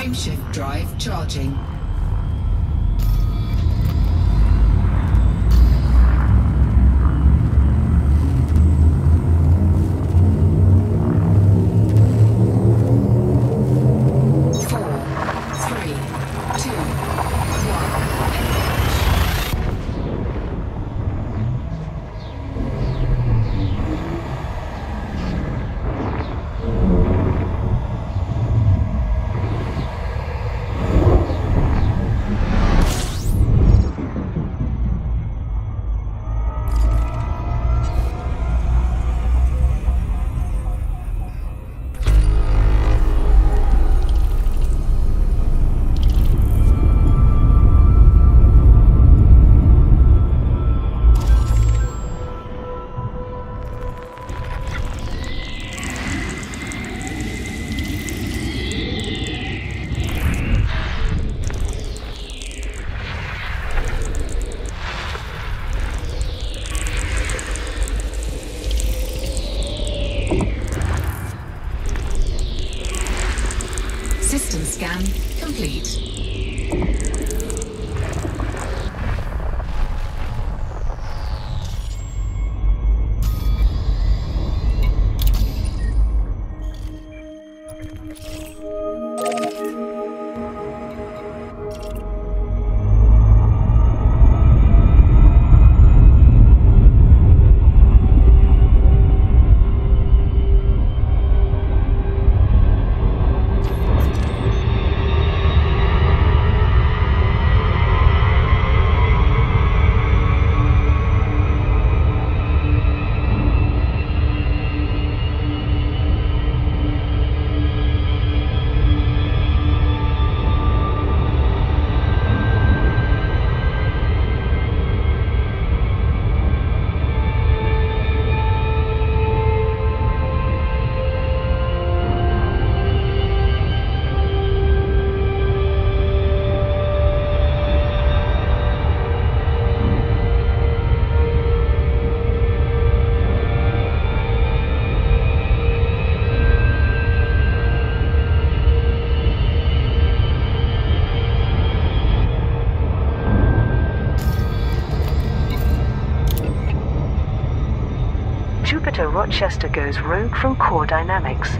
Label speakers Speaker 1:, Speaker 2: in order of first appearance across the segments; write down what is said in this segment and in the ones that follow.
Speaker 1: Frameshift drive charging. Scan complete.
Speaker 2: Rochester goes rogue from Core Dynamics.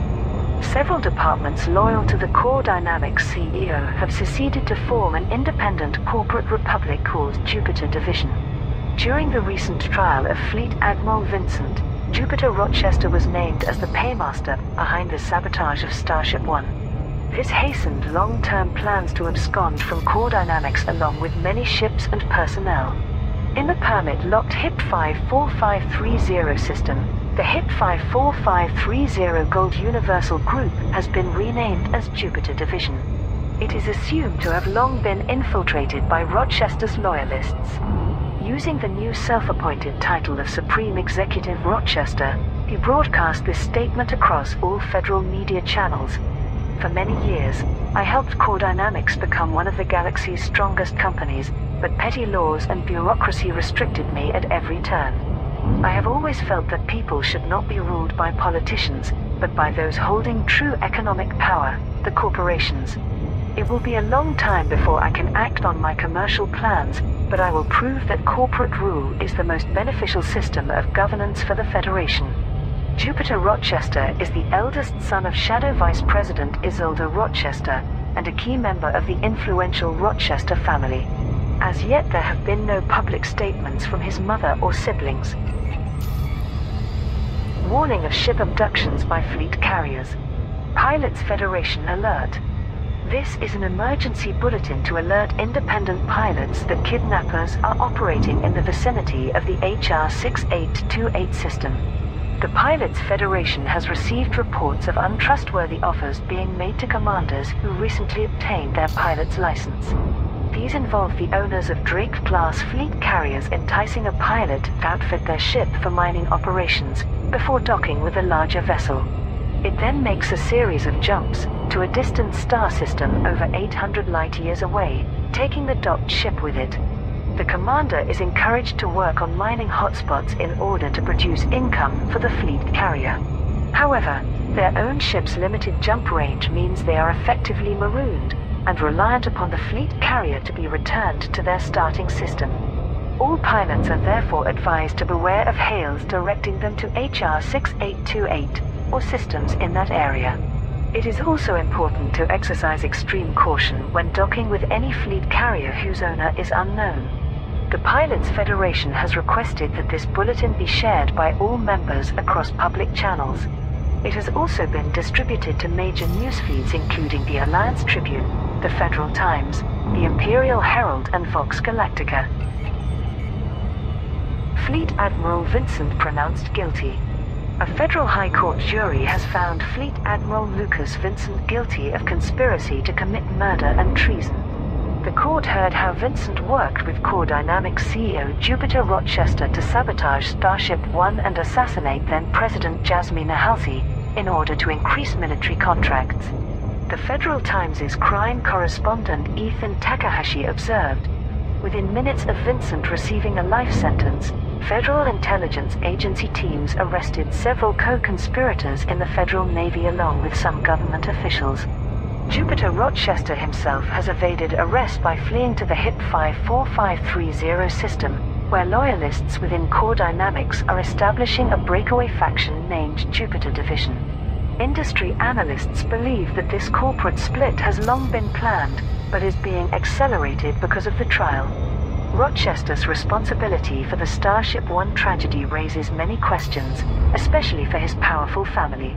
Speaker 2: Several departments loyal to the Core Dynamics CEO have seceded to form an independent corporate republic called Jupiter Division. During the recent trial of Fleet Admiral Vincent, Jupiter Rochester was named as the paymaster behind the sabotage of Starship One. This hastened long-term plans to abscond from Core Dynamics along with many ships and personnel. In the permit-locked HIP 54530 system, the HIP 54530 Gold Universal Group has been renamed as Jupiter Division. It is assumed to have long been infiltrated by Rochester's loyalists. Using the new self-appointed title of Supreme Executive Rochester, he broadcast this statement across all federal media channels. For many years, I helped Core Dynamics become one of the galaxy's strongest companies, but petty laws and bureaucracy restricted me at every turn. I have always felt that people should not be ruled by politicians, but by those holding true economic power, the corporations. It will be a long time before I can act on my commercial plans, but I will prove that corporate rule is the most beneficial system of governance for the Federation. Jupiter Rochester is the eldest son of Shadow Vice President Isolde Rochester, and a key member of the influential Rochester family. As yet there have been no public statements from his mother or siblings. Warning of ship abductions by fleet carriers. Pilots Federation alert. This is an emergency bulletin to alert independent pilots that kidnappers are operating in the vicinity of the HR 6828 system. The Pilots Federation has received reports of untrustworthy offers being made to commanders who recently obtained their pilot's license. These involve the owners of Drake-class fleet carriers enticing a pilot to outfit their ship for mining operations before docking with a larger vessel. It then makes a series of jumps to a distant star system over 800 light-years away, taking the docked ship with it. The commander is encouraged to work on mining hotspots in order to produce income for the fleet carrier. However, Their own ship's limited jump range means they are effectively marooned and reliant upon the fleet carrier to be returned to their starting system. All pilots are therefore advised to beware of hails directing them to HR 6828 or systems in that area. It is also important to exercise extreme caution when docking with any fleet carrier whose owner is unknown. The Pilots Federation has requested that this bulletin be shared by all members across public channels. It has also been distributed to major news feeds including the Alliance Tribune, the Federal Times, the Imperial Herald and Vox Galactica. Fleet Admiral Vincent pronounced guilty. A federal high court jury has found Fleet Admiral Lucas Vincent guilty of conspiracy to commit murder and treason. The court heard how Vincent worked with Core Dynamics CEO Jupiter Rochester to sabotage Starship One and assassinate then-President Jasmina Halsey in order to increase military contracts. The Federal Times' crime correspondent Ethan Takahashi observed, within minutes of Vincent receiving a life sentence, Federal Intelligence Agency teams arrested several co-conspirators in the Federal Navy along with some government officials. Jupiter Rochester himself has evaded arrest by fleeing to the HIP 54530 system, where loyalists within Core Dynamics are establishing a breakaway faction named Jupiter Division. Industry analysts believe that this corporate split has long been planned, but is being accelerated because of the trial. Rochester's responsibility for the Starship One tragedy raises many questions, especially for his powerful family.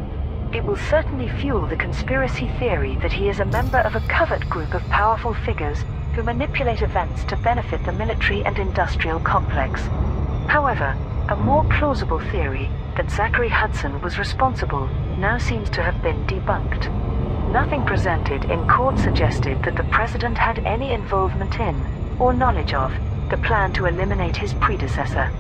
Speaker 2: It will certainly fuel the conspiracy theory that he is a member of a covert group of powerful figures who manipulate events to benefit the military and industrial complex. However, a more plausible theory, that Zachary Hudson was responsible, now seems to have been debunked. Nothing presented in court suggested that the president had any involvement in, or knowledge of, the plan to eliminate his predecessor.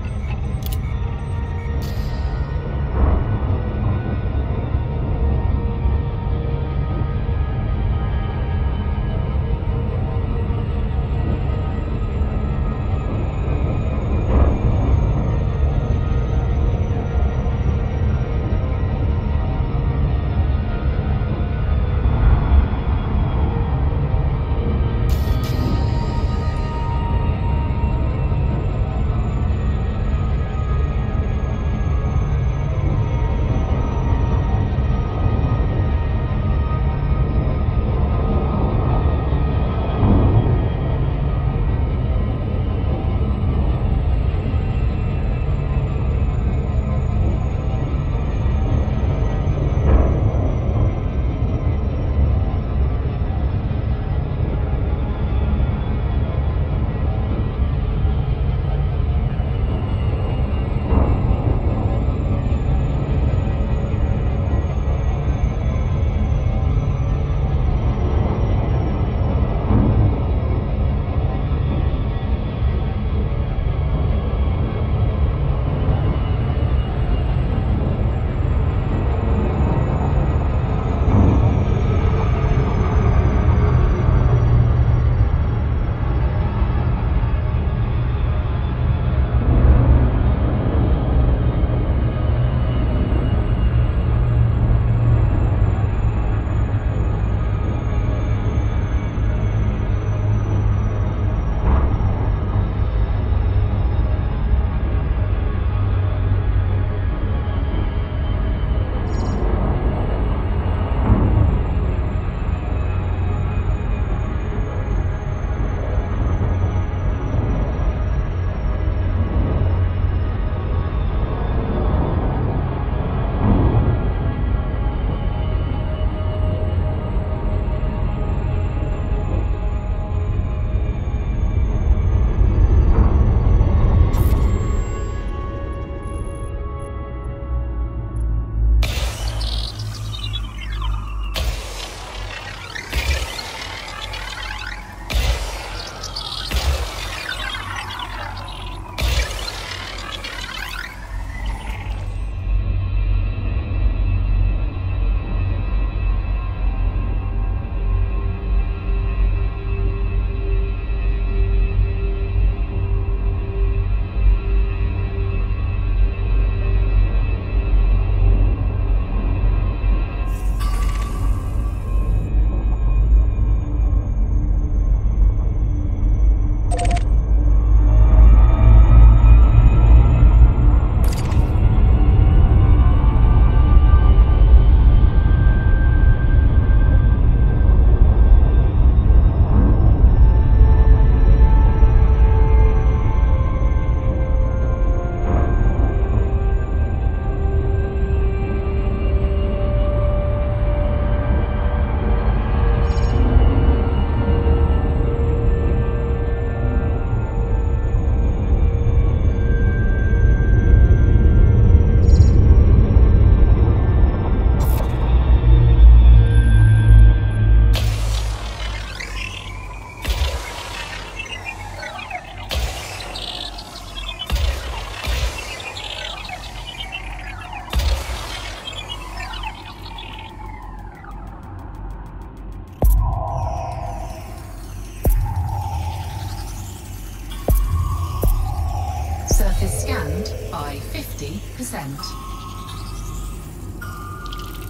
Speaker 1: 50%.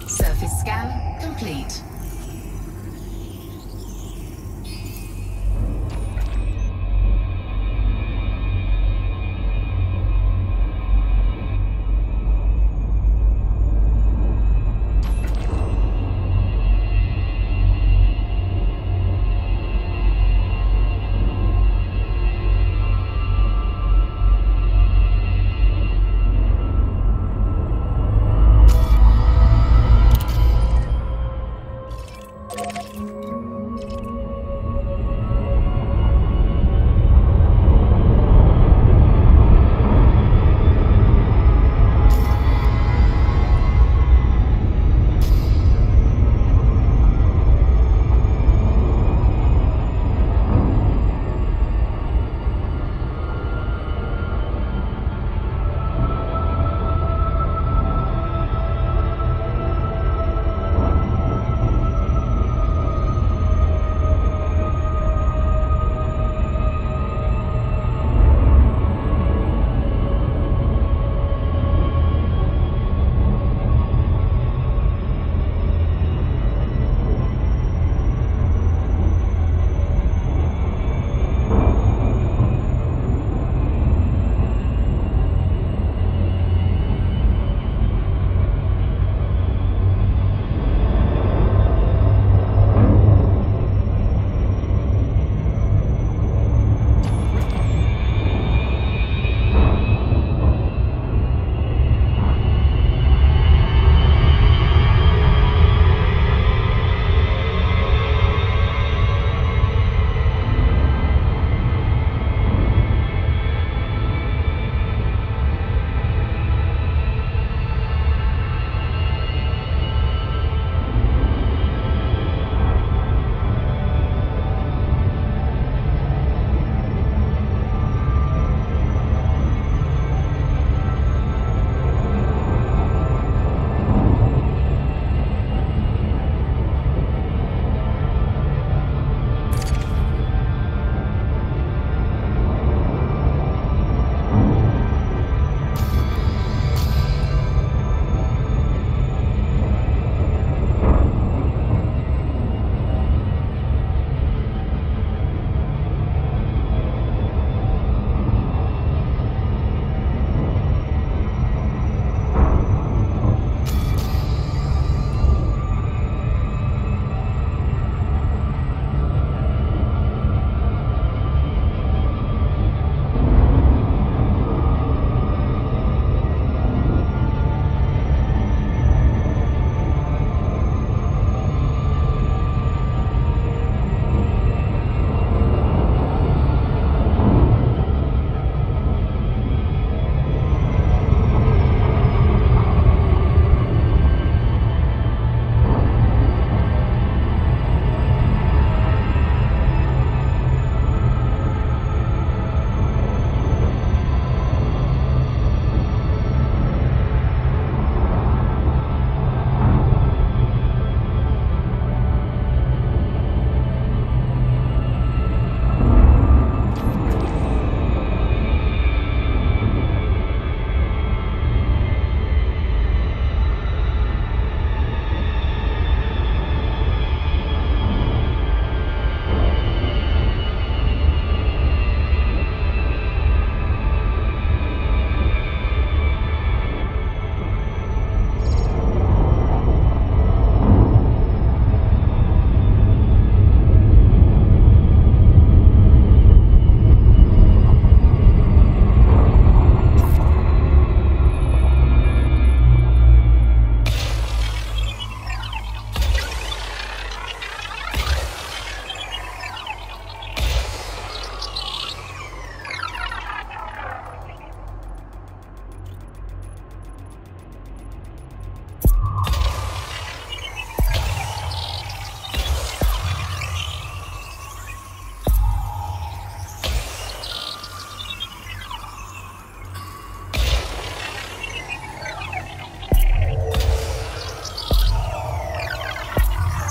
Speaker 1: Surface scan complete.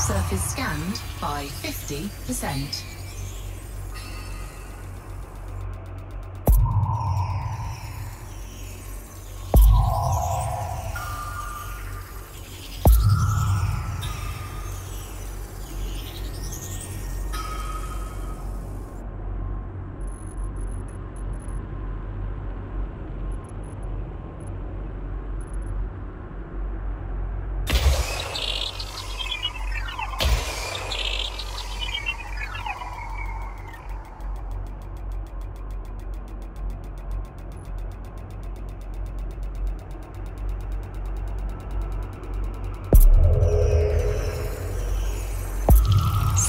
Speaker 1: Surface scanned by 50%.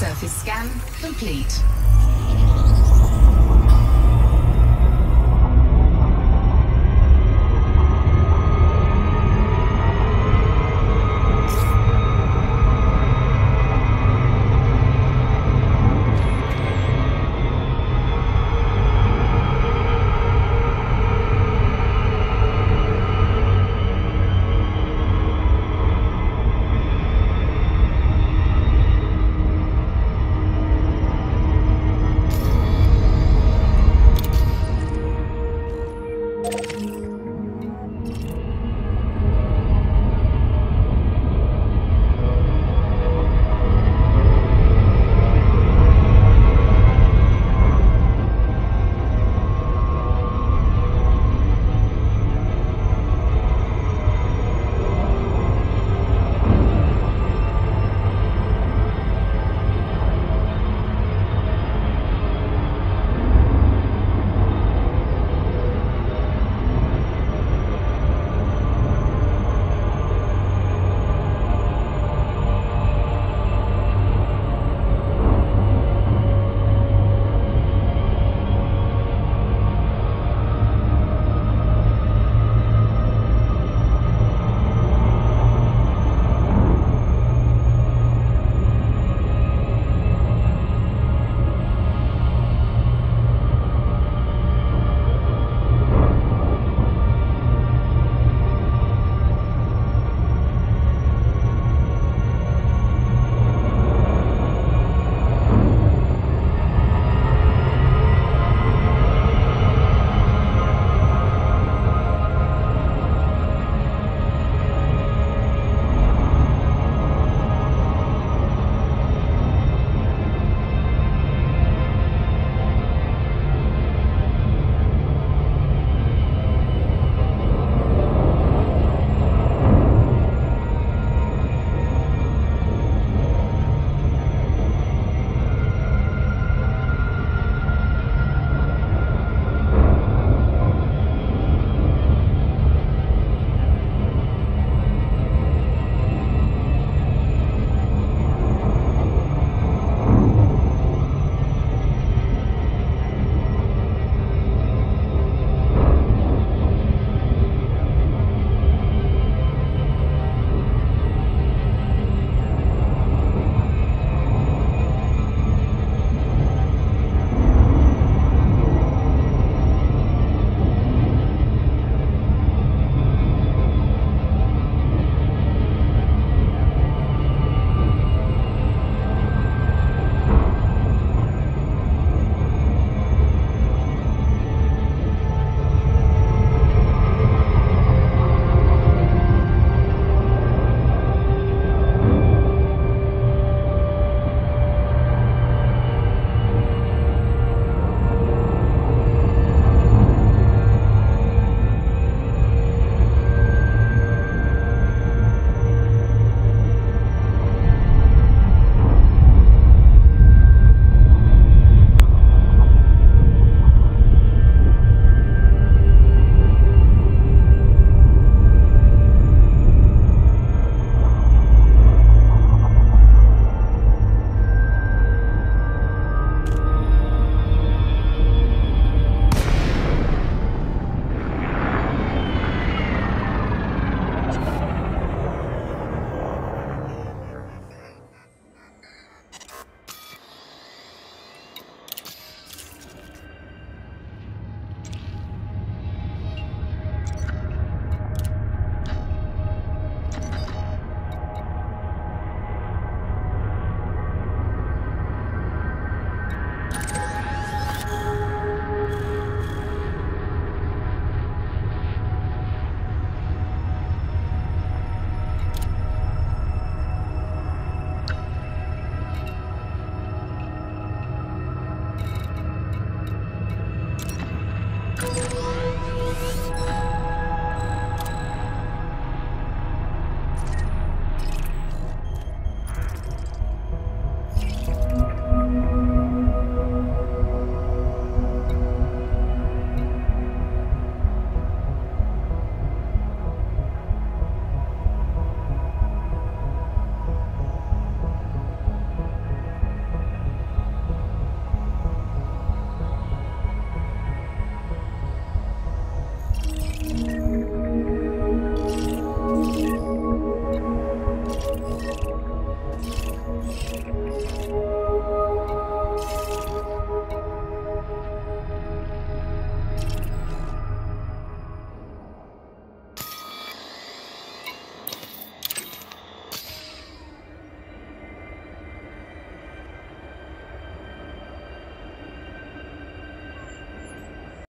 Speaker 1: Surface scan complete.